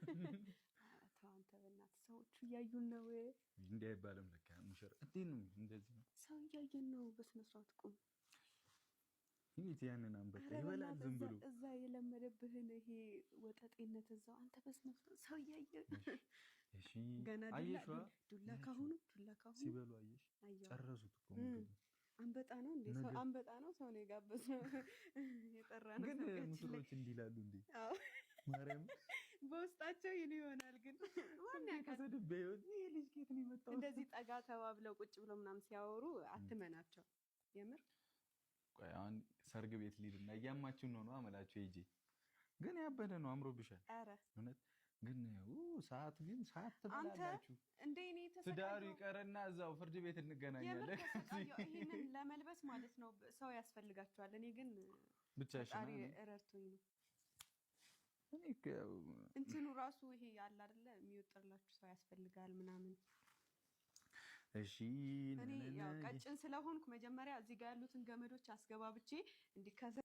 አንተ በእናትህ ሰዎቹ እያዩን ነው። እንዴ አይባልም ለካ ሙሽራ እንዴት ነው እንደዚህ ነው? ሰው እያየን ነው። በስነ ስርዓት ቁም። ይሄ ያንን አንበጣ ይበላል ዝም ብሎ እዛ የለመደብህን ይሄ ወጠጤነት እዛው አንተ በስነ ስርዓት ሰው እያየን። እሺ ገና ዱላ ካሁኑ ሲበሉ አየሽ ጨረሱት እኮ እንግዲህ አንበጣ ነው እንዴ? ሰው አንበጣ ነው ሰው ነው የጋበዝነው የጠራነው። ግን ሙሽሮች እንዲህ ይላሉ እንዴ? አዎ ማርያም በውስጣቸው ይሉ ይሆናል። ግን ማን ያከሰደበ ይሄ ልጅ ከየት ነው የመጣው? እንደዚህ ጠጋ ተባብለው ቁጭ ብለው ምናምን ሲያወሩ አትመናቸው። የምር ቆይ አሁን ሰርግ ቤት ሊድና እያማችን ነው አመላቸው ሂጂ። ግን ያበደ ነው አምሮብሻል። ኧረ እውነት ግን ሰዓት ትበላላችሁ እንደ እኔ ትዳሩ ይቀርና እዛው ፍርድ ቤት እንገናኛለን። ይሄንን ለመልበስ ማለት ነው ሰው ያስፈልጋቸዋል። እኔ ግን ብቻሽን ረድቶኝ ነው። እኔ እንትኑ ራሱ ይሄ ያለ አይደለ የሚወጥርላችሁ ሰው ያስፈልጋል ምናምን። እሺ እኔ ያው ቀጭን ስለሆንኩ መጀመሪያ እዚህ ጋር ያሉትን ገመዶች አስገባብቼ እንዲከዘ